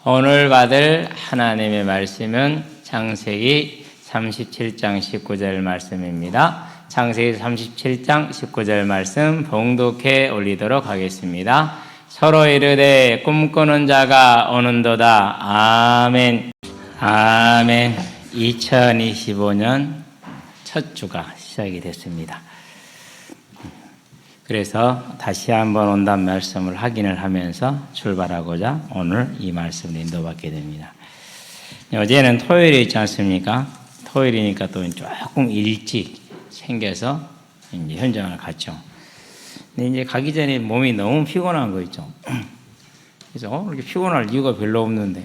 오늘 받을 하나님의 말씀은 창세기 37장 19절 말씀입니다. 창세기 37장 19절 말씀 봉독해 올리도록 하겠습니다. 서로 이르되 꿈꾸는 자가 오는도다. 아멘. 아멘. 2025년 첫 주가 시작이 됐습니다. 그래서 다시 한번 온단 말씀을 확인을 하면서 출발하고자 오늘 이 말씀을 인도받게 됩니다. 어제는 토요일이었지 않습니까? 토요일이니까 또 조금 일찍 챙겨서 이제 현장을 갔죠. 근데 이제 가기 전에 몸이 너무 피곤한 거 있죠. 그래서 이렇게 피곤할 이유가 별로 없는데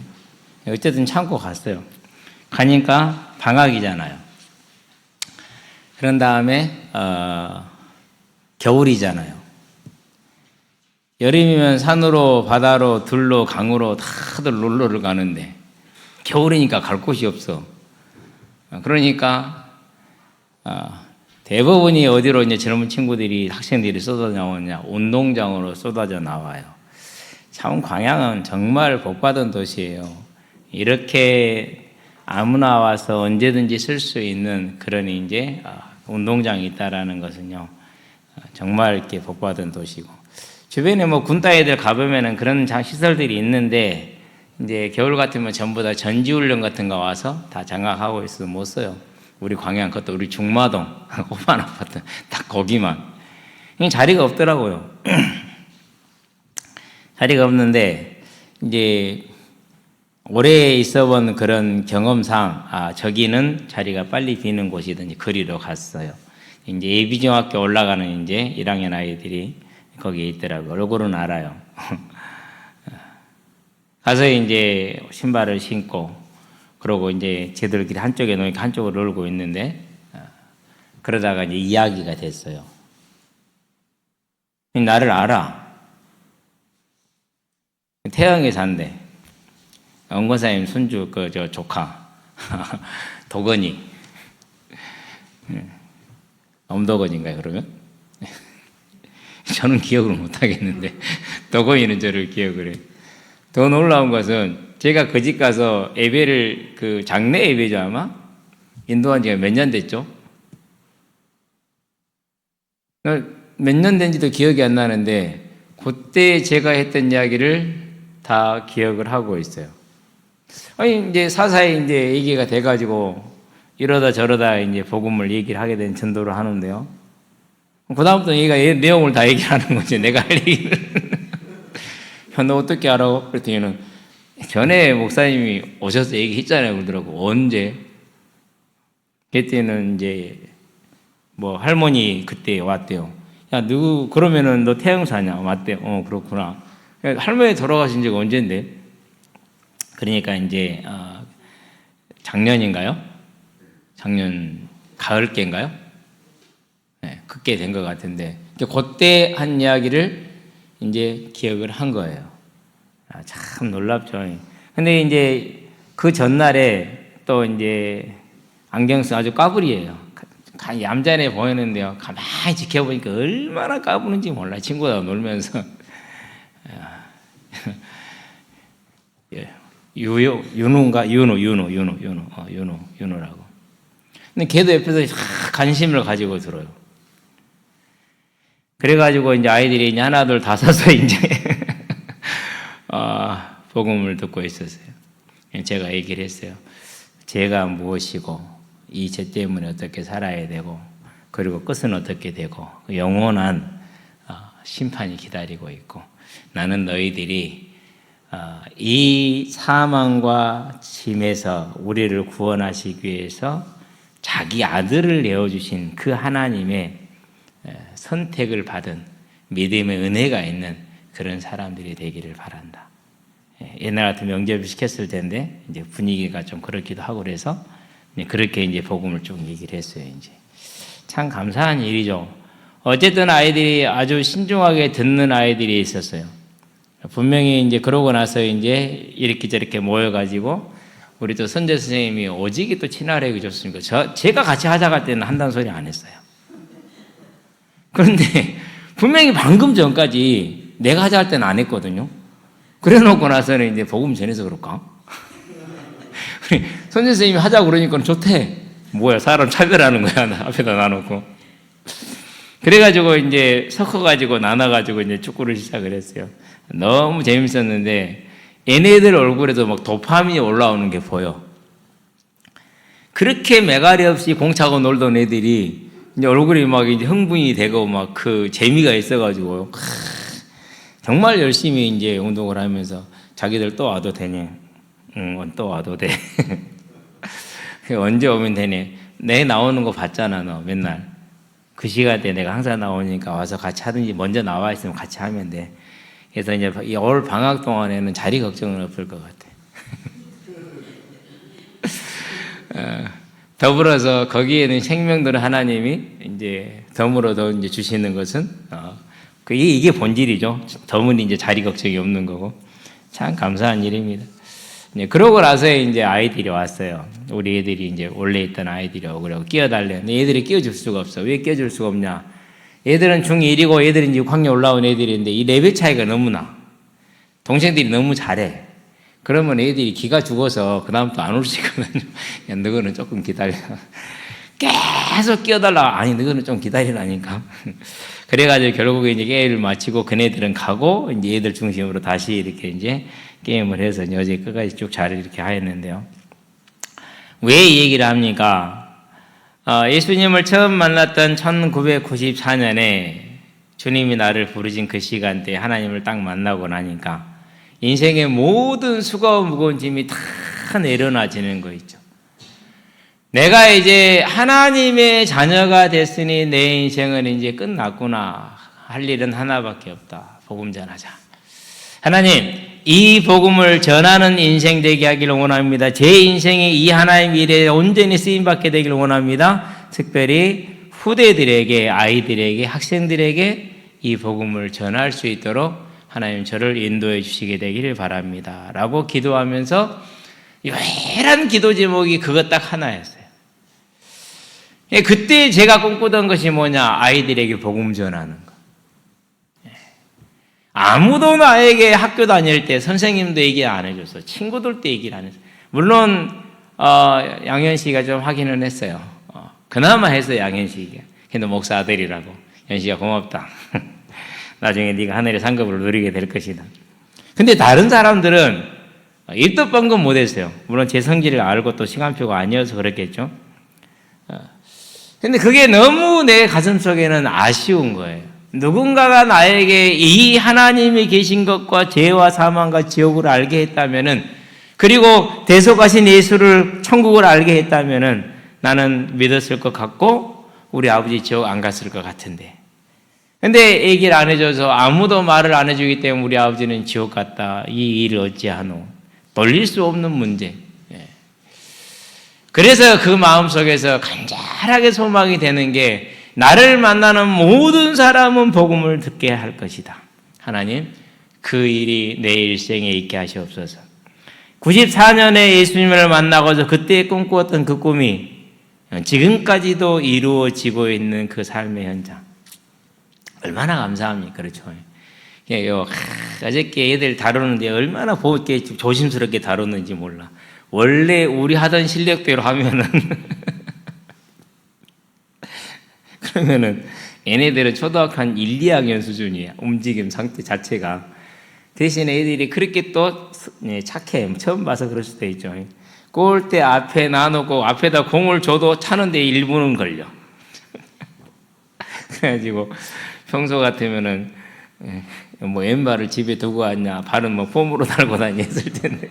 어쨌든 참고 갔어요. 가니까 방학이잖아요. 그런 다음에 겨울이잖아요. 여름이면 산으로, 바다로, 들로, 강으로 다들 놀러를 가는데 겨울이니까 갈 곳이 없어. 그러니까 대부분이 어디로 이제 젊은 친구들이, 학생들이 쏟아져 나오냐? 운동장으로 쏟아져 나와요. 참 광양은 정말 복받은 도시예요. 이렇게 아무나 와서 언제든지 쓸 수 있는 그런 이제 운동장이 있다라는 것은요. 정말 이렇게 복받은 도시고, 주변에 뭐 군따이들 가보면은 그런 시설들이 있는데 이제 겨울 같으면 전부 다 전지훈련 같은 거 와서 다 장악하고 있어서 못 써요. 우리 광양, 그것도 우리 중마동 오만 아파트 딱 거기만 자리가 없더라고요. 자리가 없는데 이제 오래 있어본 그런 경험상 저기는 자리가 빨리 비는 곳이든지 거리로 갔어요. 이제 예비중학교 올라가는 이제 1학년 아이들이 거기에 있더라고요. 얼굴은 알아요. 가서 이제 신발을 신고, 그러고 이제 쟤들끼리 한쪽에 놓으니까 한쪽으로 놀고 있는데, 그러다가 이제 이야기가 됐어요. 나를 알아. 태양에 산대. 원권사님 손주 저 조카 도건이. 엄도건인가요, 그러면? 저는 기억을 못 하겠는데, 도건이는 저를 기억을 해요. 더 놀라운 것은, 제가 그 집 가서 예배를, 장례 예배죠, 아마? 인도한 지가 몇 년 됐죠? 몇 년 된지도 기억이 안 나는데, 그때 제가 했던 이야기를 다 기억을 하고 있어요. 아니, 이제 사사에 이제 얘기가 돼가지고, 이러다 저러다 이제 복음을 얘기를 하게 된 전도를 하는데요. 그다음부터 얘가 내용을 다 얘기하는 거지. 내가 할 얘기를. 야, 너 어떻게 알아? 그랬더니는 전에 목사님이 오셔서 얘기했잖아요. 그러더라고. 언제? 그때는 이제 뭐 할머니 그때 왔대요. 야, 그러면은 너 태영사냐? 맞대. 그렇구나. 할머니 돌아가신 지가 언젠데? 그러니까 이제 작년인가요? 작년 가을께인가요? 네, 그때 된 것 같은데, 그때 한 이야기를 이제 기억을 한 거예요. 참 놀랍죠. 근데 이제 그 전날에 또 이제 안경 쓴 아주 까불이에요. 얌전해 보이는데요. 가만히 지켜보니까 얼마나 까부는지 몰라. 친구들하고 놀면서. 윤호라고. 근데 걔도 옆에서 관심을 가지고 들어요. 그래가지고 이제 아이들이 이제 하나둘 다 서서 이제 복음을 듣고 있었어요. 제가 얘기를 했어요. 죄가 무엇이고 이 죄 때문에 어떻게 살아야 되고, 그리고 끝은 어떻게 되고, 영원한 심판이 기다리고 있고, 나는 너희들이 이 사망과 짐에서 우리를 구원하시기 위해서 자기 아들을 내어주신 그 하나님의 선택을 받은 믿음의 은혜가 있는 그런 사람들이 되기를 바란다. 옛날 같은 명절을 시켰을 텐데 이제 분위기가 좀 그렇기도 하고 그래서 그렇게 이제 복음을 좀 얘기를 했어요. 이제 참 감사한 일이죠. 어쨌든 아이들이 아주 신중하게 듣는 아이들이 있었어요. 분명히 이제 그러고 나서 이제 이렇게 저렇게 모여가지고 우리 또 선재 선생님이 오직이 또 친화력이 좋습니까? 제가 같이 하자고 할 때는 한다는 소리 안 했어요. 그런데 분명히 방금 전까지 내가 하자 할 때는 안 했거든요. 그래 놓고 나서는 이제 복음 전해서 그럴까? 선생님이 하자고 그러니까 좋대. 뭐야, 사람 차별하는 거야, 나 앞에다 놔놓고. 그래가지고 이제 섞어가지고 나눠가지고 이제 축구를 시작을 했어요. 너무 재밌었는데 얘네들 얼굴에도 막 도파민이 올라오는 게 보여. 그렇게 매가리 없이 공 차고 놀던 애들이 이제 얼굴이 막 이제 흥분이 되고 막 그 재미가 있어가지고 정말 열심히 이제 운동을 하면서 자기들 또 와도 되니? 응, 또 와도 돼. 언제 오면 되니? 내 나오는 거 봤잖아, 너 맨날. 그 시간대 내가 항상 나오니까 와서 같이 하든지 먼저 나와 있으면 같이 하면 돼. 그래서 이제 올 방학 동안에는 자리 걱정은 없을 것 같아. 더불어서 거기에는 생명들을 하나님이 이제 덤으로 더 이제 주시는 것은 이게 본질이죠. 덤은 이제 자리 걱정이 없는 거고 참 감사한 일입니다. 그러고 나서 이제 아이들이 왔어요. 우리 애들이 이제 원래 있던 아이들이 오고 끼워달래. 근데 애들이 끼워줄 수가 없어. 왜 끼워줄 수가 없냐? 애들은 중1이고 애들은 이제 6학년 올라온 애들인데 이 레벨 차이가 너무 나. 동생들이 너무 잘해. 그러면 애들이 기가 죽어서 그 다음부터 안 올 수 있거든요. 야, 너희는 조금 기다려. 계속 끼워달라. 아니, 너희는 좀 기다리라니까. 그래가지고 결국에 이제 게임을 마치고 그네들은 가고 이제 애들 중심으로 다시 이렇게 이제 게임을 해서 어제 끝까지 쭉 잘 이렇게 하였는데요. 왜 이 얘기를 합니까? 예수님을 처음 만났던 1994년에 주님이 나를 부르신 그 시간대에 하나님을 딱 만나고 나니까 인생의 모든 수고와 무거운 짐이 다 내려놔지는 거 있죠. 내가 이제 하나님의 자녀가 됐으니 내 인생은 이제 끝났구나. 할 일은 하나밖에 없다. 복음 전하자. 하나님, 이 복음을 전하는 인생 되게 하기를 원합니다. 제 인생이 이 하나님 일에 온전히 쓰임받게 되기를 원합니다. 특별히 후대들에게, 아이들에게, 학생들에게 이 복음을 전할 수 있도록 하나님 저를 인도해 주시게 되기를 바랍니다. 라고 기도하면서 요란한 기도 제목이 그것 딱 하나였어요. 그때 제가 꿈꾸던 것이 뭐냐? 아이들에게 복음 전하는 거. 아무도 나에게 학교 다닐 때 선생님도 얘기 안 해줬어. 친구들도 얘기를 안 했어. 물론 양현 씨가 좀 하기는 했어요. 그나마 했어요, 양현 씨가. 근데 목사 아들이라고. 현씨가 고맙다. 나중에 네가 하늘의 상급을 누리게 될 것이다. 근데 다른 사람들은 일도 뻥금 못했어요. 물론 제 성질을 알고 또 시간표가 아니어서 그랬겠죠. 근데 그게 너무 내 가슴 속에는 아쉬운 거예요. 누군가가 나에게 이 하나님이 계신 것과 죄와 사망과 지옥을 알게 했다면은, 그리고 대속하신 예수를 천국을 알게 했다면은 나는 믿었을 것 같고 우리 아버지 지옥 안 갔을 것 같은데. 근데 얘기를 안 해줘서 아무도 말을 안 해주기 때문에 우리 아버지는 지옥 갔다. 이 일을 어찌하노? 돌릴 수 없는 문제. 그래서 그 마음속에서 간절하게 소망이 되는 게 나를 만나는 모든 사람은 복음을 듣게 할 것이다. 하나님, 그 일이 내 일생에 있게 하시옵소서. 94년에 예수님을 만나고서 그때 꿈꾸었던 그 꿈이 지금까지도 이루어지고 있는 그 삶의 현장. 얼마나 감사합니까? 그렇죠. 어저께 애들 다루는데 얼마나 보게 조심스럽게 다루는지 몰라. 원래 우리 하던 실력대로 하면은 그러면은 얘네들은 초등학교 한 1, 2학년 수준이야. 움직임 상태 자체가. 대신에 애들이 그렇게 또 착해. 처음 봐서 그럴 수도 있죠. 골대 앞에 놔놓고 앞에다 공을 줘도 차는데 1분은 걸려. 그래가지고 평소 같으면은 뭐 왼발을 집에 두고 왔냐, 발은 뭐 폼으로 달고 다니 했을 텐데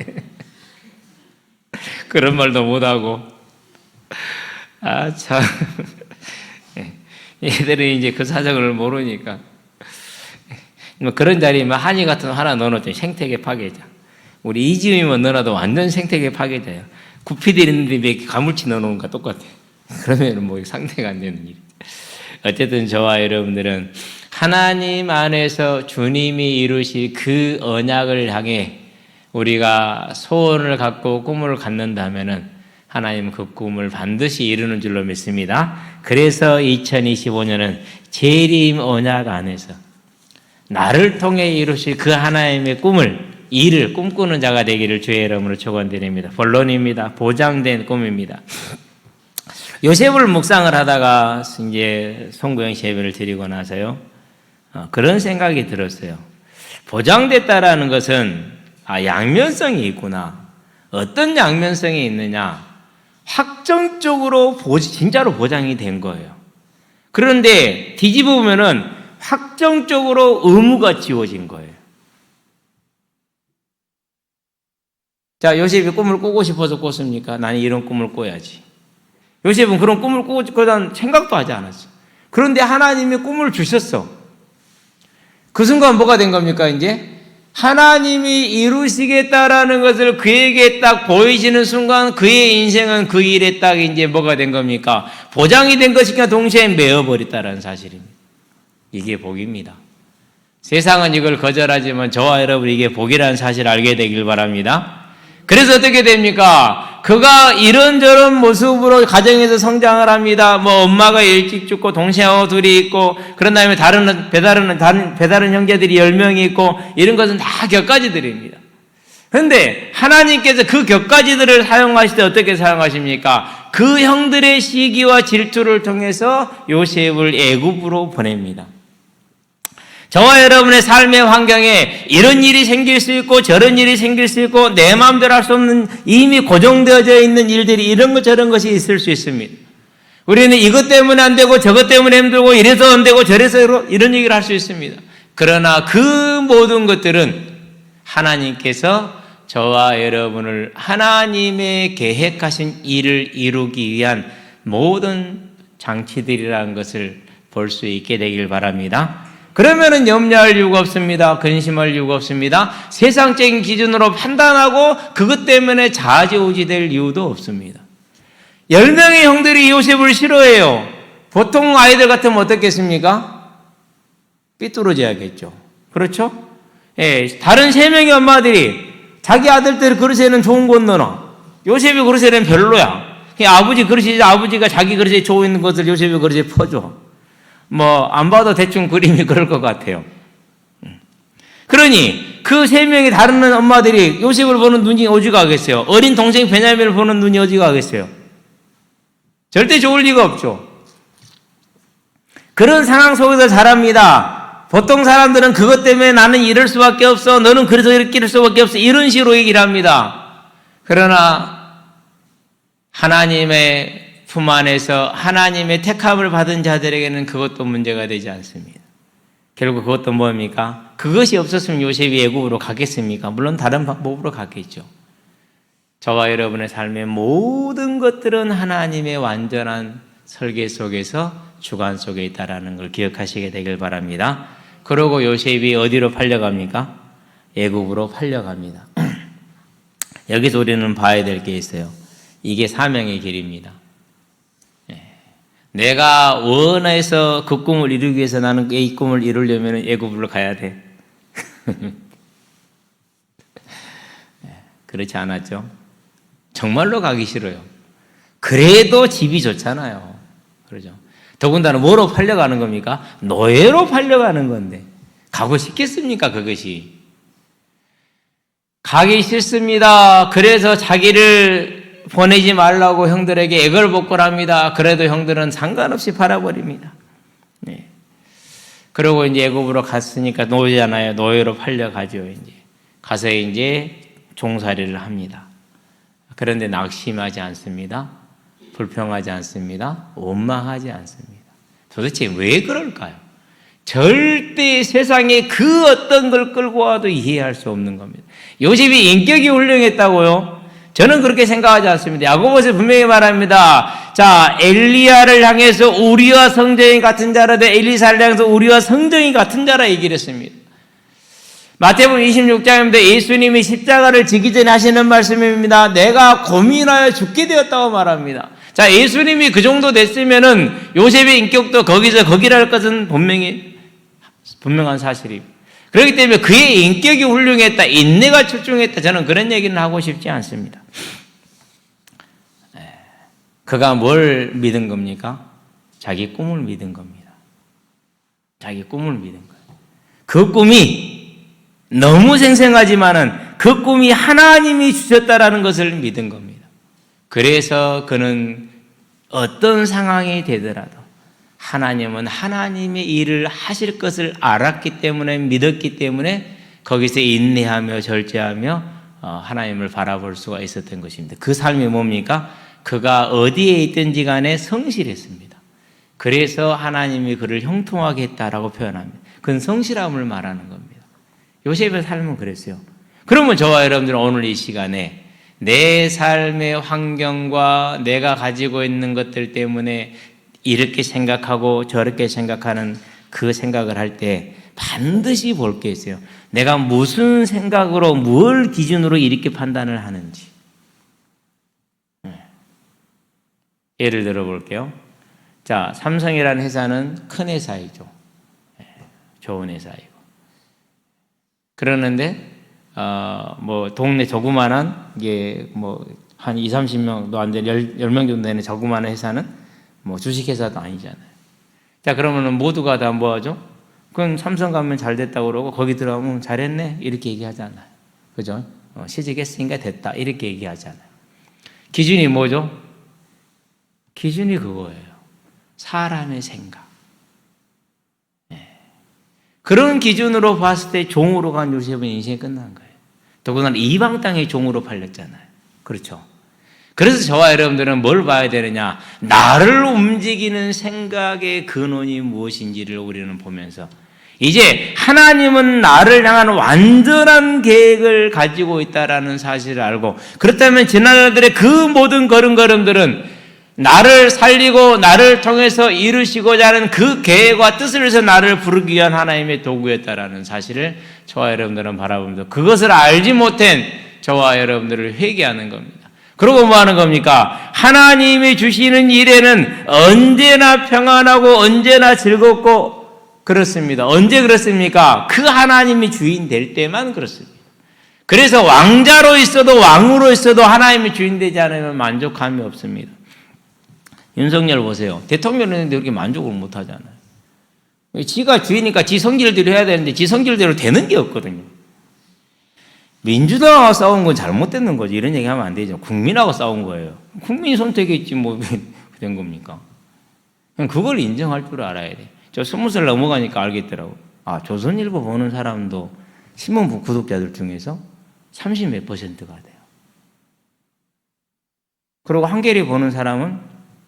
그런 말도 못하고. 아, 참. 얘들은 이제 그 사정을 모르니까. 그런 자리면 한이 같은 거 하나 넣어놓죠. 생태계 파괴자. 우리 이지음이면 넣어놔도 완전 생태계 파괴자예요. 구피들 있는데 몇 가물치 넣어놓은가 똑같아. 그러면 뭐 상태가 안 되는 일. 어쨌든 저와 여러분들은 하나님 안에서 주님이 이루실 그 언약을 향해 우리가 소원을 갖고 꿈을 갖는다면은 하나님 그 꿈을 반드시 이루는 줄로 믿습니다. 그래서 2025년은 재림 언약 안에서 나를 통해 이루실 그 하나님의 꿈을 일을 꿈꾸는 자가 되기를 주의 이름으로 축원드립니다. 본론입니다. 보장된 꿈입니다. 요셉을 묵상을 하다가 이제 송구영시 예배를 드리고 나서요, 그런 생각이 들었어요. 보장됐다라는 것은 양면성이 있구나. 어떤 양면성이 있느냐? 확정적으로 진짜로 보장이 된 거예요. 그런데 뒤집어 보면은 확정적으로 의무가 지워진 거예요. 자, 요셉이 꿈을 꾸고 싶어서 꿨습니까? 나는 이런 꿈을 꿔야지. 요셉은 그런 꿈을 꾸고 싶거든 생각도 하지 않았어. 그런데 하나님이 꿈을 주셨어. 그 순간 뭐가 된 겁니까, 이제? 하나님이 이루시겠다라는 것을 그에게 딱 보이시는 순간 그의 인생은 그 일에 딱 이제 뭐가 된 겁니까? 보장이 된 것이니까 동시에 메어버렸다라는 사실입니다. 이게 복입니다. 세상은 이걸 거절하지만 저와 여러분 이게 복이라는 사실을 알게 되길 바랍니다. 그래서 어떻게 됩니까? 그가 이런저런 모습으로 가정에서 성장을 합니다. 뭐 엄마가 일찍 죽고 동생하고 둘이 있고, 그런 다음에 배다른 형제들이 10명이 있고, 이런 것은 다 격가지들입니다. 그런데 하나님께서 그 격가지들을 사용하실 때 어떻게 사용하십니까? 그 형들의 시기와 질투를 통해서 요셉을 애굽으로 보냅니다. 저와 여러분의 삶의 환경에 이런 일이 생길 수 있고 저런 일이 생길 수 있고 내 마음대로 할 수 없는 이미 고정되어져 있는 일들이 이런 것 저런 것이 있을 수 있습니다. 우리는 이것 때문에 안 되고 저것 때문에 힘들고 이래서 안 되고 저래서 이런 얘기를 할 수 있습니다. 그러나 그 모든 것들은 하나님께서 저와 여러분을 하나님의 계획하신 일을 이루기 위한 모든 장치들이라는 것을 볼 수 있게 되길 바랍니다. 그러면은 염려할 이유가 없습니다. 근심할 이유가 없습니다. 세상적인 기준으로 판단하고 그것 때문에 좌지우지될 이유도 없습니다. 10명의 형들이 요셉을 싫어해요. 보통 아이들 같으면 어떻겠습니까? 삐뚤어져야겠죠. 그렇죠? 예, 다른 3명의 엄마들이 자기 아들들 그릇에는 좋은 것 넣어. 요셉이 그릇에는 별로야. 아버지 그릇이 아버지가 자기 그릇에 좋은 것을 요셉이 그릇에 퍼줘. 안 봐도 대충 그림이 그럴 것 같아요. 그러니 그 3명의 다른 엄마들이 요셉을 보는 눈이 어디가 하겠어요? 어린 동생 베냐민을 보는 눈이 어디가 하겠어요? 절대 좋을 리가 없죠. 그런 상황 속에서 자랍니다. 보통 사람들은 그것 때문에 나는 이럴 수밖에 없어. 너는 그래서 이렇게 이럴 수밖에 없어. 이런 식으로 얘기를 합니다. 그러나 하나님의 품 안에서 하나님의 택함을 받은 자들에게는 그것도 문제가 되지 않습니다. 결국 그것도 뭡니까? 그것이 없었으면 요셉이 애굽으로 가겠습니까? 물론 다른 방법으로 갔겠죠. 저와 여러분의 삶의 모든 것들은 하나님의 완전한 설계 속에서 주관 속에 있다는 걸 기억하시게 되길 바랍니다. 그러고 요셉이 어디로 팔려갑니까? 애굽으로 팔려갑니다. 여기서 우리는 봐야 될 게 있어요. 이게 사명의 길입니다. 내가 원해서 그 꿈을 이루기 위해서 나는 이 꿈을 이루려면 애굽으로 가야 돼. 그렇지 않았죠? 정말로 가기 싫어요. 그래도 집이 좋잖아요. 그러죠? 더군다나 뭐로 팔려가는 겁니까? 노예로 팔려가는 건데 가고 싶겠습니까? 그것이 가기 싫습니다. 그래서 자기를 보내지 말라고 형들에게 애걸복걸합니다. 그래도 형들은 상관없이 팔아버립니다. 네. 그리고 이제 애굽으로 갔으니까 노예잖아요. 노예로 팔려가죠. 이제 가서 이제 종살이를 합니다. 그런데 낙심하지 않습니다. 불평하지 않습니다. 원망하지 않습니다. 도대체 왜 그럴까요? 절대 세상에 그 어떤 걸 끌고 와도 이해할 수 없는 겁니다. 요셉이 인격이 훌륭했다고요? 저는 그렇게 생각하지 않습니다. 야고보서 분명히 말합니다. 자, 엘리야를 향해서 우리와 성정이 같은 자라되 엘리사를 향해서 우리와 성정이 같은 자라 얘기를 했습니다. 마태복음 26장입니다. 예수님이 십자가를 지기 전에 하시는 말씀입니다. 내가 고민하여 죽게 되었다고 말합니다. 자, 예수님이 그 정도 됐으면은 요셉의 인격도 거기랄 것은 분명한 사실입니다. 그렇기 때문에 그의 인격이 훌륭했다, 인내가 출중했다, 저는 그런 얘기는 하고 싶지 않습니다. 그가 뭘 믿은 겁니까? 자기 꿈을 믿은 겁니다. 자기 꿈을 믿은 거예요. 그 꿈이 너무 생생하지만은 그 꿈이 하나님이 주셨다라는 것을 믿은 겁니다. 그래서 그는 어떤 상황이 되더라도 하나님은 하나님의 일을 하실 것을 알았기 때문에, 믿었기 때문에 거기서 인내하며 절제하며 하나님을 바라볼 수가 있었던 것입니다. 그 삶이 뭡니까? 그가 어디에 있든지 간에 성실했습니다. 그래서 하나님이 그를 형통하게 했다라고 표현합니다. 그건 성실함을 말하는 겁니다. 요셉의 삶은 그랬어요. 그러면 저와 여러분들은 오늘 이 시간에 내 삶의 환경과 내가 가지고 있는 것들 때문에 이렇게 생각하고 저렇게 생각하는 그 생각을 할 때 반드시 볼 게 있어요. 내가 무슨 생각으로, 뭘 기준으로 이렇게 판단을 하는지. 예를 들어 볼게요. 자, 삼성이라는 회사는 큰 회사이죠. 좋은 회사이고. 그러는데, 동네 조그만한, 이게 한 20, 30명도 안 되는 10명 정도 되는 조그만한 회사는 주식회사도 아니잖아요. 자, 그러면은 모두가 다 뭐 하죠? 그건 삼성 가면 잘 됐다고 그러고, 거기 들어가면 잘했네? 이렇게 얘기하잖아요. 그죠? 취직했으니까 됐다. 이렇게 얘기하잖아요. 기준이 뭐죠? 기준이 그거예요. 사람의 생각. 그런 기준으로 봤을 때 종으로 간 요셉은 인생이 끝난 거예요. 더군다나 이방 땅의 종으로 팔렸잖아요. 그렇죠? 그래서 저와 여러분들은 뭘 봐야 되느냐? 나를 움직이는 생각의 근원이 무엇인지를 우리는 보면서 이제 하나님은 나를 향한 완전한 계획을 가지고 있다라는 사실을 알고, 그렇다면 지난날들의 그 모든 걸음걸음들은 나를 살리고 나를 통해서 이루시고자 하는 그 계획과 뜻을 위해서 나를 부르기 위한 하나님의 도구였다라는 사실을 저와 여러분들은 바라보면서 그것을 알지 못한 저와 여러분들을 회개하는 겁니다. 그리고 뭐 하는 겁니까? 하나님이 주시는 일에는 언제나 평안하고 언제나 즐겁고 그렇습니다. 언제 그렇습니까? 그 하나님이 주인 될 때만 그렇습니다. 그래서 왕자로 있어도 왕으로 있어도 하나님이 주인 되지 않으면 만족감이 없습니다. 윤석열 보세요. 대통령인데 그렇게 만족을 못 하잖아요. 지가 주인이니까 지 성질대로 해야 되는데 지 성질대로 되는 게 없거든요. 민주당하고 싸운 건 잘못됐는 거지. 이런 얘기 하면 안 되죠. 국민하고 싸운 거예요. 국민이 선택했지 뭐 된 겁니까? 그걸 인정할 줄 알아야 돼. 저 20살 넘어가니까 알겠더라고. 아, 조선일보 보는 사람도 신문 구독자들 중에서 30몇 %가 돼요. 그리고 한겨레 보는 사람은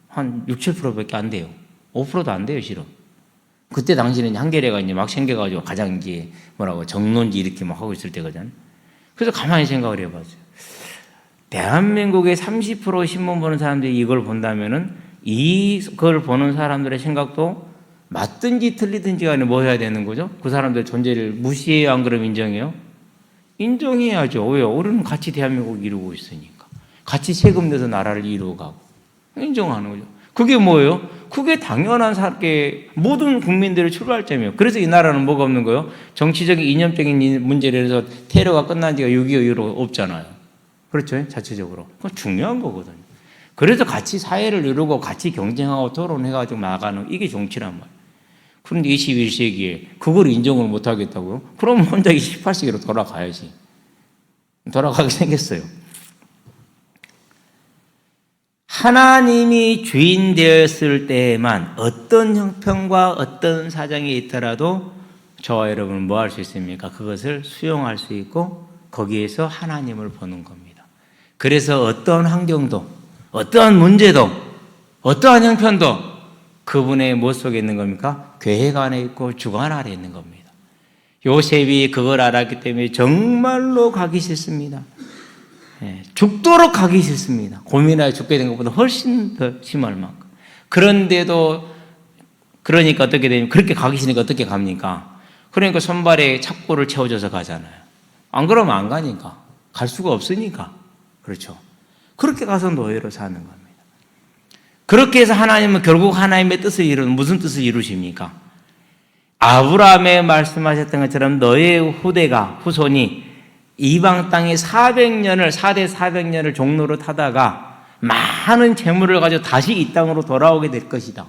한 6, 7%밖에 안 돼요. 5%도 안 돼요, 실은. 그때 당시는 한겨레가 이제 막 생겨가지고 가장 이제 정론지 이렇게 막 하고 있을 때거든. 그래서 가만히 생각을 해봤어요. 대한민국의 30% 신문 보는 사람들이 이걸 본다면은 이걸 보는 사람들의 생각도 맞든지 틀리든지 간에 뭐 해야 되는 거죠? 그 사람들 존재를 무시해요? 안 그러면 인정해요? 인정해야죠. 왜요? 우리는 같이 대한민국을 이루고 있으니까. 같이 세금 내서 나라를 이루어 가고. 인정하는 거죠. 그게 뭐예요? 그게 당연한 모든 국민들의 출발점이에요. 그래서 이 나라는 뭐가 없는 거예요? 정치적인 이념적인 문제로 해서 테러가 끝난 지가 6.25 이후로 없잖아요. 그렇죠? 자체적으로. 그건 중요한 거거든요. 그래서 같이 사회를 이루고 같이 경쟁하고 토론해가지고 나가는 이게 정치란 말이에요. 그런데 21세기에 그걸 인정을 못 하겠다고요? 그럼 혼자 18세기로 돌아가야지. 돌아가게 생겼어요. 하나님이 주인 되었을 때에만 어떤 형편과 어떤 사정이 있더라도 저와 여러분은 뭐 할 수 있습니까? 그것을 수용할 수 있고 거기에서 하나님을 보는 겁니다. 그래서 어떠한 환경도 어떠한 문제도 어떠한 형편도 그분의 못 속에 있는 겁니까? 계획 안에 있고 주관 아래 있는 겁니다. 요셉이 그걸 알았기 때문에 정말로 가기 싫습니다. 죽도록 가기 싫습니다. 고민하여 죽게 된 것보다 훨씬 더 심할 만큼. 그런데도 그러니까 어떻게 되냐면 그렇게 가기 싫으니까 어떻게 갑니까? 그러니까 손발에 착고를 채워줘서 가잖아요. 안 그러면 안 가니까. 갈 수가 없으니까. 그렇죠. 그렇게 가서 노예로 사는 겁니다. 그렇게 해서 하나님은 결국 하나님의 뜻을 이루는 무슨 뜻을 이루십니까? 아브라함에 말씀하셨던 것처럼 너의 후손이 이방 땅에 400년을 4대 400년을 종로로 타다가 많은 재물을 가지고 다시 이 땅으로 돌아오게 될 것이다.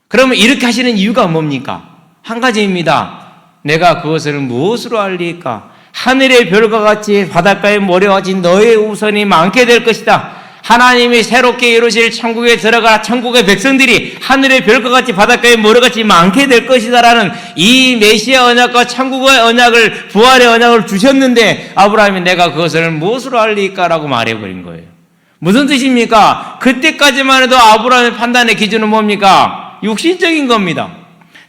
그러면 이렇게 하시는 이유가 뭡니까? 한 가지입니다. 내가 그것을 무엇으로 알리까? 하늘의 별과 같이 바닷가의 모래와 같이 너의 우선이 많게 될 것이다. 하나님이 새롭게 이루실 천국에 들어가 천국의 백성들이 하늘의 별과 같이 바닷가의 모래같이 많게 될 것이다라는 이 메시아 언약과 천국의 언약을, 부활의 언약을 주셨는데 아브라함이 내가 그것을 무엇으로 알리까라고 말해버린 거예요. 무슨 뜻입니까? 그때까지만 해도 아브라함의 판단의 기준은 뭡니까? 육신적인 겁니다.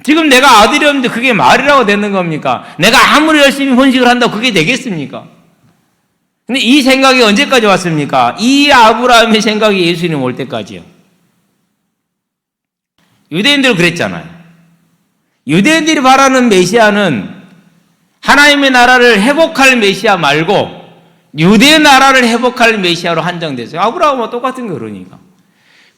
지금 내가 아들이 없는데 그게 말이라고 되는 겁니까? 내가 아무리 열심히 번식을 한다고 그게 되겠습니까? 근데 이 생각이 언제까지 왔습니까? 이 아브라함의 생각이 예수님 올 때까지요. 유대인들 그랬잖아요. 유대인들이 바라는 메시아는 하나님의 나라를 회복할 메시아 말고 유대 나라를 회복할 메시아로 한정됐어요. 아브라함과 똑같은 거 그러니까.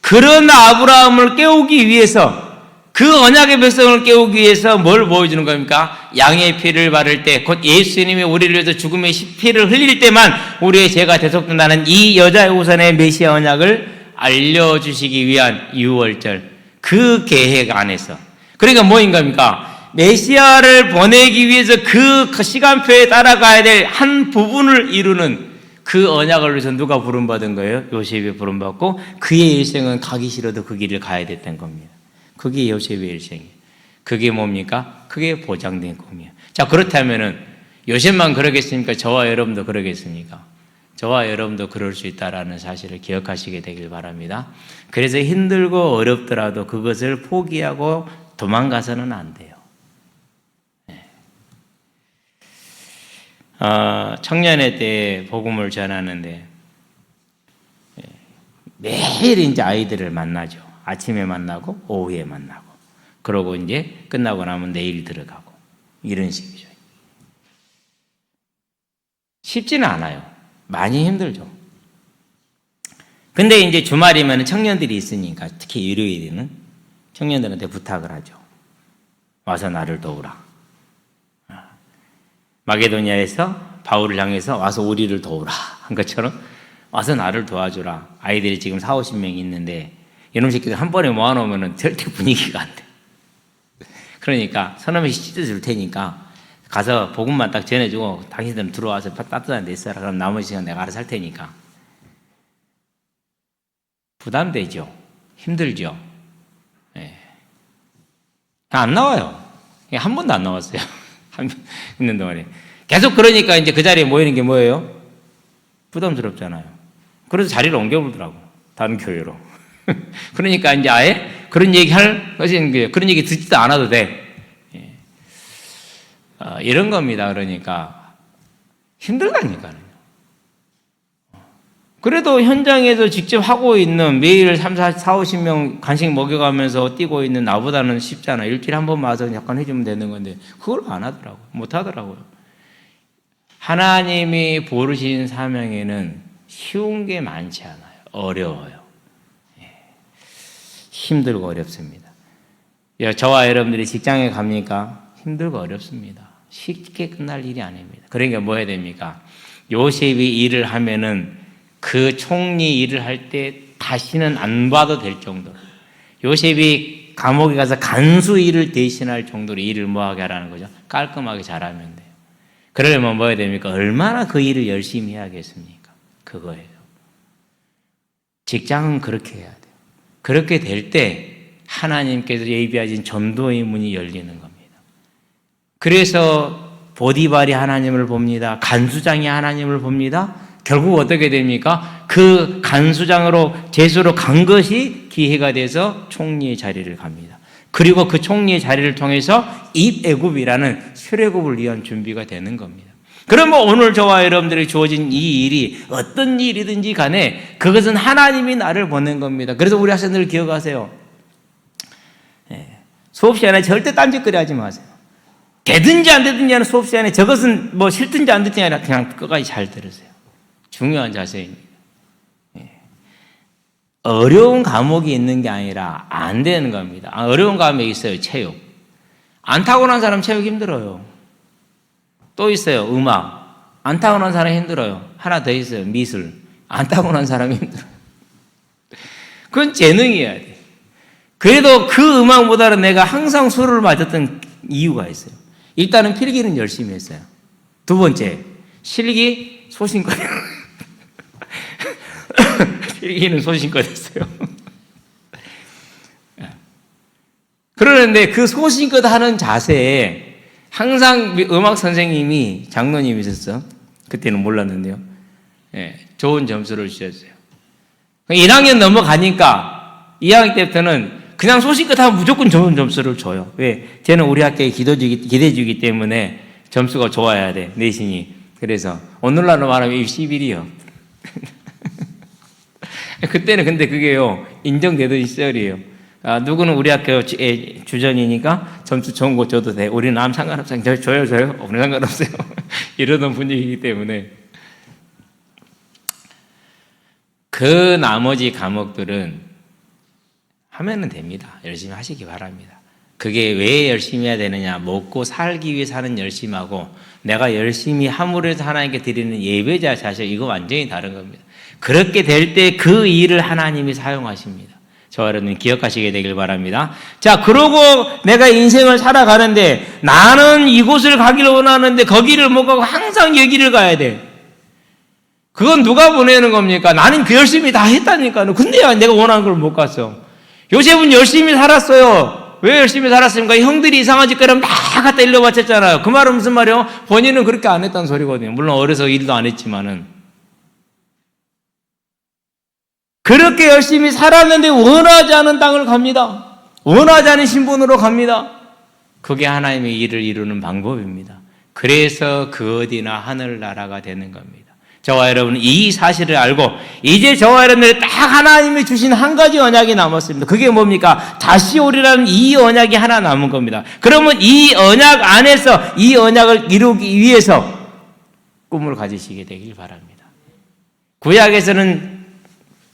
그런 아브라함을 깨우기 위해서, 그 언약의 백성을 깨우기 위해서 뭘 보여주는 겁니까? 양의 피를 바를 때, 곧 예수님이 우리를 위해서 죽음의 피를 흘릴 때만 우리의 죄가 대속된다는 이 여자의 우선의 메시아 언약을 알려주시기 위한 유월절, 그 계획 안에서. 그러니까 뭐인 겁니까? 메시아를 보내기 위해서 그 시간표에 따라가야 될 한 부분을 이루는 그 언약을 위해서 누가 부름받은 거예요? 요셉이 부름받고 그의 일생은 가기 싫어도 그 길을 가야 됐던 겁니다. 그게 요셉의 일생이에요. 그게 뭡니까? 그게 보장된 꿈이에요. 자, 그렇다면은 요셉만 그러겠습니까? 저와 여러분도 그러겠습니까? 저와 여러분도 그럴 수 있다라는 사실을 기억하시게 되길 바랍니다. 그래서 힘들고 어렵더라도 그것을 포기하고 도망가서는 안 돼요. 청년회 때 복음을 전하는데 매일 이제 아이들을 만나죠. 아침에 만나고 오후에 만나고 그러고 이제 끝나고 나면 내일 들어가고 이런 식이죠. 쉽지는 않아요. 많이 힘들죠. 근데 이제 주말이면 청년들이 있으니까 특히 일요일에는 청년들한테 부탁을 하죠. 와서 나를 도우라. 마게도니아에서 바울을 향해서 와서 우리를 도우라 한 것처럼 와서 나를 도와주라. 아이들이 지금 40-50명 있는데 이놈 새끼들 한 번에 모아놓으면 절대 분위기가 안 돼. 그러니까 서너 명씩 찢어줄 테니까 가서 복음만 딱 전해주고 당신들은 들어와서 따뜻한 데 있어라. 그럼 나머지 시간 내가 알아서 할 테니까. 부담되죠. 힘들죠. 네. 안 나와요. 한 번도 안 나왔어요. 있는 동안에. 계속 그러니까 이제 그 자리에 모이는 게 뭐예요? 부담스럽잖아요. 그래서 자리를 옮겨보더라고. 다른 교회로. 그러니까 이제 아예 그런 얘기 할 것이 그런 얘기 듣지도 않아도 돼. 예. 이런 겁니다. 그러니까 힘들다니까요. 그래도 현장에서 직접 하고 있는 매일 40-50명 간식 먹여가면서 뛰고 있는 나보다는 쉽잖아. 일주일에 한 번 와서 약간 해주면 되는 건데 그걸 안 하더라고요. 못 하더라고요. 하나님이 부르신 사명에는 쉬운 게 많지 않아요. 어려워요. 힘들고 어렵습니다. 저와 여러분들이 직장에 갑니까? 힘들고 어렵습니다. 쉽게 끝날 일이 아닙니다. 그러니까 뭐 해야 됩니까? 요셉이 일을 하면은 그 총리 일을 할 때 다시는 안 봐도 될 정도로 요셉이 감옥에 가서 간수 일을 대신할 정도로 일을 뭐하게 하라는 거죠? 깔끔하게 잘하면 돼요. 그러려면 뭐 해야 됩니까? 얼마나 그 일을 열심히 해야겠습니까? 그거예요. 직장은 그렇게 해야 돼요. 그렇게 될 때 하나님께서 예비하신 전도의 문이 열리는 겁니다. 그래서 보디발이 하나님을 봅니다. 간수장이 하나님을 봅니다. 결국 어떻게 됩니까? 그 간수장으로 제수로 간 것이 기회가 돼서 총리의 자리를 갑니다. 그리고 그 총리의 자리를 통해서 입애굽이라는 출애굽을 위한 준비가 되는 겁니다. 그러면 오늘 저와 여러분들에게 주어진 이 일이 어떤 일이든지 간에 그것은 하나님이 나를 보낸 겁니다. 그래서 우리 학생들 기억하세요. 수업 시간에 절대 딴짓거리 하지 마세요. 되든지 안 되든지 하는 수업 시간에 저것은 뭐 싫든지 안 듣든지 아니라 그냥 끝까지 잘 들으세요. 중요한 자세입니다. 어려운 과목이 있는 게 아니라 안 되는 겁니다. 어려운 과목이 있어요. 체육. 안 타고난 사람 체육 힘들어요. 또 있어요. 음악. 안 타고난 사람 힘들어요. 하나 더 있어요. 미술. 안 타고난 사람이 힘들어요. 그건 재능이어야 돼. 그래도 그 음악보다는 내가 항상 술을 맞았던 이유가 있어요. 일단은 필기는 열심히 했어요. 두 번째, 실기 소신껏. 실기는 소신껏 했어요. 그러는데 그 소신껏 하는 자세에 항상 음악 선생님이 장로님이셨어. 그때는 몰랐는데요. 좋은 점수를 주셨어요. 1학년 넘어가니까 2학년 때부터는 그냥 소신껏 하면 무조건 좋은 점수를 줘요. 왜? 쟤는 우리 학교에 기대주기 때문에 점수가 좋아야 돼, 내신이. 그래서 오늘날로 말하면 11이요. 그때는 근데 그게요, 인정되던 시절이에요. 누구는 우리 학교 주전이니까 점수 좋은 거 줘도 돼. 우리는 아무 상관없어요. 줘요. 우리 상관없어요. 이러던 분위기이기 때문에. 그 나머지 과목들은 하면은 됩니다. 열심히 하시기 바랍니다. 그게 왜 열심히 해야 되느냐? 먹고 살기 위해서 하는 열심하고 내가 열심히 함으로 해서 하나님께 드리는 예배자 자세, 이거 완전히 다른 겁니다. 그렇게 될 때 그 일을 하나님이 사용하십니다. 저와 여러분 기억하시게 되길 바랍니다. 자, 그러고 내가 인생을 살아가는데 나는 이곳을 가기를 원하는데 거기를 못 가고 항상 여기를 가야 돼. 그건 누가 보내는 겁니까? 나는 그 열심히 다 했다니까요. 근데 내가 원하는 걸 못 갔어. 요셉은 열심히 살았어요. 왜 열심히 살았습니까? 형들이 이상한 짓 그러면 다 갖다 일러 바쳤잖아요. 그 말은 무슨 말이에요? 본인은 그렇게 안 했다는 소리거든요. 물론 어려서 일도 안 했지만은. 그렇게 열심히 살았는데 원하지 않은 땅을 갑니다. 원하지 않은 신분으로 갑니다. 그게 하나님의 일을 이루는 방법입니다. 그래서 그 어디나 하늘나라가 되는 겁니다. 저와 여러분은 이 사실을 알고 이제 저와 여러분들이 딱 하나님이 주신 한 가지 언약이 남았습니다. 그게 뭡니까? 다시 오리라는 이 언약이 하나 남은 겁니다. 그러면 이 언약 안에서 이 언약을 이루기 위해서 꿈을 가지시게 되길 바랍니다. 구약에서는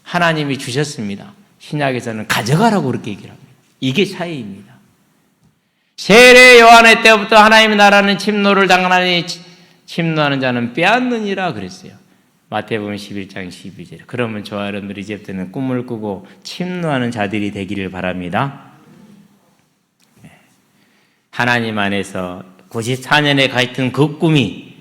하나님이 주셨습니다. 신약에서는 가져가라고 그렇게 얘기를 합니다. 이게 차이입니다. 세례 요한의 때부터 하나님의 나라는 침노를 당하니 침노하는 자는 빼앗느니라 그랬어요. 마태복음 11장 12절. 그러면 저와 여러분들이 이제부터는 꿈을 꾸고 침노하는 자들이 되기를 바랍니다. 하나님 안에서 94년에 가 있던 그 꿈이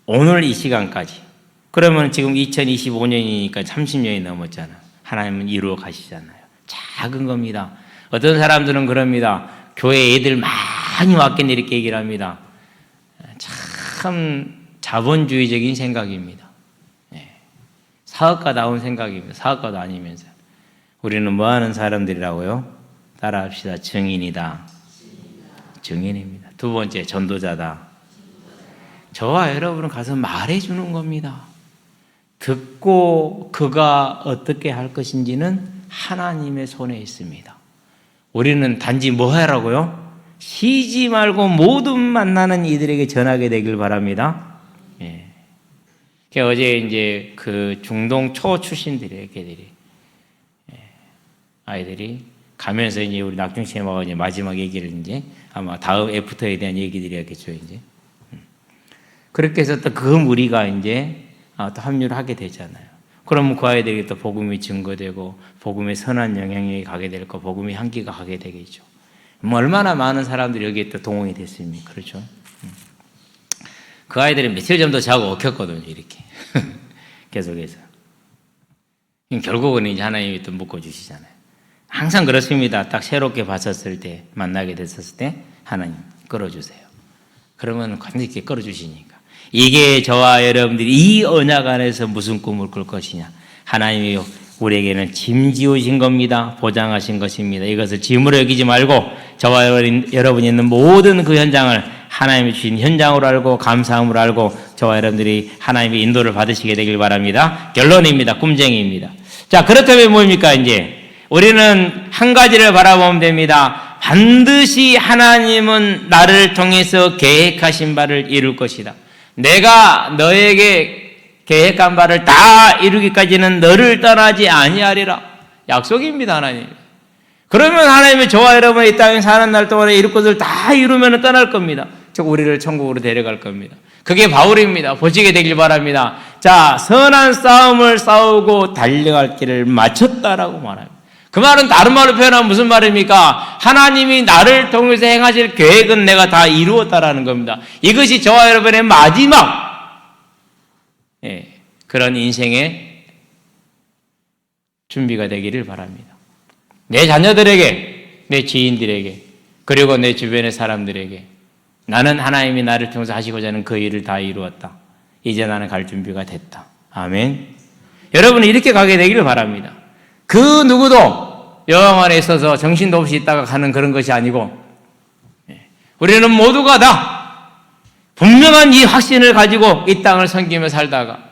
오늘 이 시간까지, 그러면 지금 2025년이니까 30년이 넘었잖아. 하나님은 이루어 가시잖아요. 작은 겁니다. 어떤 사람들은 그럽니다. 교회 애들 많이 왔겠네 이렇게 얘기를 합니다. 참 자본주의적인 생각입니다. 사업가다운 생각입니다. 사업가도 아니면서. 우리는 뭐 하는 사람들이라고요? 따라합시다. 증인이다. 증인입니다. 두 번째, 전도자다. 저와 여러분은 가서 말해주는 겁니다. 듣고 그가 어떻게 할 것인지는 하나님의 손에 있습니다. 우리는 단지 뭐 하라고요? 쉬지 말고 모든 만나는 이들에게 전하게 되길 바랍니다. 어제 이제 그 중동 초 출신들이 걔들이 아이들이 가면서 이제 우리 낙중시험하고 이제 마지막 얘기를 이제 아마 다음 애프터에 대한 얘기들이었겠죠 이제. 그렇게 해서 또 그 무리가 이제 또 합류를 하게 되잖아요. 그러면 그 아이들에게 또 복음이 증거되고 복음의 선한 영향력이 가게 될 거, 복음의 향기가 가게 되겠죠. 뭐 얼마나 많은 사람들이 여기에 또 동원이 됐습니까? 그렇죠? 그 아이들은 며칠 정도 자고 엉켰거든요, 이렇게. 계속해서. 결국은 이제 하나님이 또 묶어주시잖아요. 항상 그렇습니다. 딱 새롭게 봤었을 때, 만나게 됐었을 때, 하나님 끌어주세요. 그러면 감격있게 끌어주시니까. 이게 저와 여러분들이 이 언약 안에서 무슨 꿈을 꿀 것이냐. 하나님이 우리에게는 짐 지우신 겁니다. 보장하신 것입니다. 이것을 짐으로 여기지 말고 저와 여러분이 있는 모든 그 현장을 하나님이 주신 현장으로 알고 감사함으로 알고 저와 여러분들이 하나님의 인도를 받으시게 되길 바랍니다. 결론입니다. 꿈쟁이입니다. 자, 그렇다면 뭡니까 이제 우리는 한 가지를 바라보면 됩니다. 반드시 하나님은 나를 통해서 계획하신 바를 이룰 것이다. 내가 너에게 계획한 바를 다 이루기까지는 너를 떠나지 아니하리라. 약속입니다, 하나님. 그러면 하나님이 저와 여러분이 이 땅에 사는 날 동안에 이룰 것을 다 이루면 떠날 겁니다. 즉 우리를 천국으로 데려갈 겁니다. 그게 바울입니다. 보시게 되길 바랍니다. 자, 선한 싸움을 싸우고 달려갈 길을 마쳤다라고 말합니다. 그 말은 다른 말로 표현하면 무슨 말입니까? 하나님이 나를 통해서 행하실 계획은 내가 다 이루었다라는 겁니다. 이것이 저와 여러분의 마지막 그런 인생의 준비가 되기를 바랍니다. 내 자녀들에게, 내 지인들에게, 그리고 내 주변의 사람들에게 나는 하나님이 나를 통해서 하시고자 하는 그 일을 다 이루었다. 이제 나는 갈 준비가 됐다. 아멘. 여러분은 이렇게 가게 되기를 바랍니다. 그 누구도 여호와 안에 있어서 정신도 없이 있다가 가는 그런 것이 아니고 우리는 모두가 다 분명한 이 확신을 가지고 이 땅을 섬기며 살다가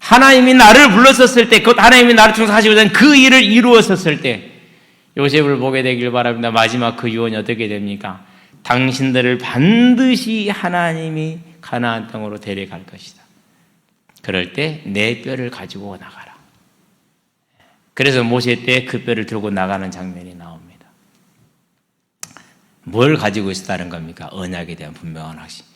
하나님이 나를 불렀었을 때, 그 하나님이 나를 통해서 하시고자 하는 그 일을 이루었었을 때 요셉을 보게 되길 바랍니다. 마지막 그 유언이 어떻게 됩니까? 당신들을 반드시 하나님이 가나안 땅으로 데려갈 것이다. 그럴 때 내 뼈를 가지고 나가라. 그래서 모세 때 그 뼈를 들고 나가는 장면이 나옵니다. 뭘 가지고 있었다는 겁니까? 언약에 대한 분명한 확신.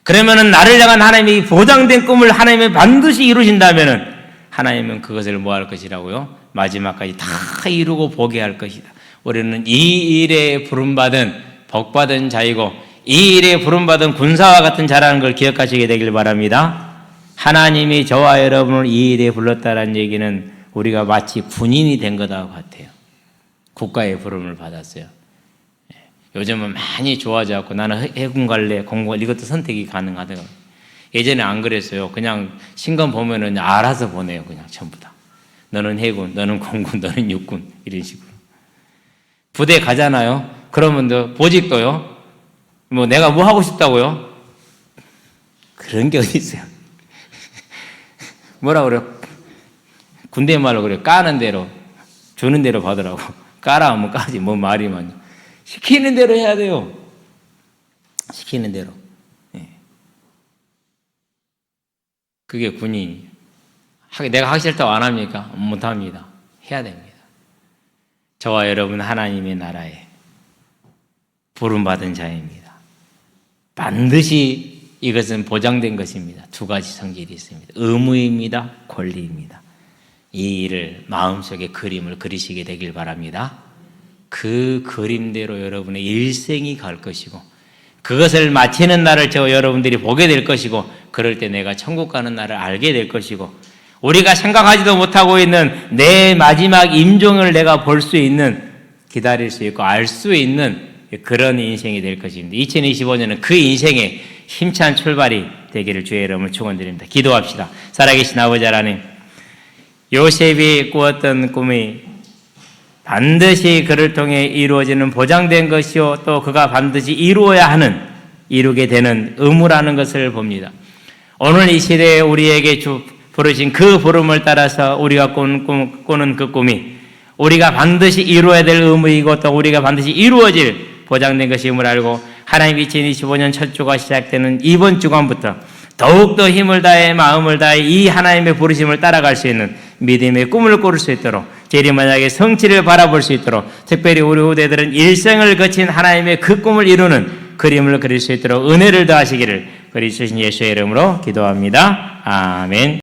그러면은 나를 향한 하나님이 보장된 꿈을 하나님이 반드시 이루신다면은 하나님은 그것을 뭐 할 것이라고요? 마지막까지 다 이루고 보게 할 것이다. 우리는 이 일에 부름받은 복받은 자이고 이 일에 부름받은 군사와 같은 자라는 걸 기억하시게 되길 바랍니다. 하나님이 저와 여러분을 이 일에 불렀다는 얘기는 우리가 마치 군인이 된 거다 같아요. 국가의 부름을 받았어요. 요즘은 많이 좋아져갖고 나는 해군 갈래, 공무원 이것도 선택이 가능하더라고요. 예전에 안 그랬어요. 그냥 신검 보면은 알아서 보내요. 그냥 전부 다. 너는 해군, 너는 공군, 너는 육군 이런 식으로. 부대 가잖아요. 그러면 보직도요. 뭐 내가 뭐 하고 싶다고요? 그런 게 어디 있어요? 뭐라 그래요? 군대 말로 그래요. 까는 대로, 주는 대로 받으라고. 까라 하면 까지. 뭐 말이만요. 시키는 대로 해야 돼요. 시키는 대로. 그게 군인이에요. 내가 하기 싫다고 안 합니까? 못 합니다. 해야 됩니다. 저와 여러분 하나님의 나라에 부름받은 자입니다. 반드시 이것은 보장된 것입니다. 두 가지 성질이 있습니다. 의무입니다. 권리입니다. 이 일을 마음속에 그림을 그리시게 되길 바랍니다. 그 그림대로 여러분의 일생이 갈 것이고 그것을 마치는 날을 저 여러분들이 보게 될 것이고 그럴 때 내가 천국 가는 날을 알게 될 것이고 우리가 생각하지도 못하고 있는 내 마지막 임종을 내가 볼 수 있는 기다릴 수 있고 알 수 있는 그런 인생이 될 것입니다. 2025년은 그 인생의 힘찬 출발이 되기를 주의 이름으로 축원드립니다. 기도합시다. 살아계신 아버지 하나님, 요셉이 꾸었던 꿈이 반드시 그를 통해 이루어지는 보장된 것이요 또 그가 반드시 이루어야 하는 이루게 되는 의무라는 것을 봅니다. 오늘 이 시대에 우리에게 부르신 그 부름을 따라서 우리가 꾸는 그 꿈이 우리가 반드시 이루어야 될 의무이고 또 우리가 반드시 이루어질 보장된 것임을 알고 하나님 2025년 첫 주가 시작되는 이번 주간부터 더욱더 힘을 다해 마음을 다해 이 하나님의 부르심을 따라갈 수 있는 믿음의 꿈을 꾸를 수 있도록 재림만약의 성취를 바라볼 수 있도록 특별히 우리 후대들은 일생을 거친 하나님의 그 꿈을 이루는 그림을 그릴 수 있도록 은혜를 더하시기를 그리스도 예수의 이름으로 기도합니다. 아멘.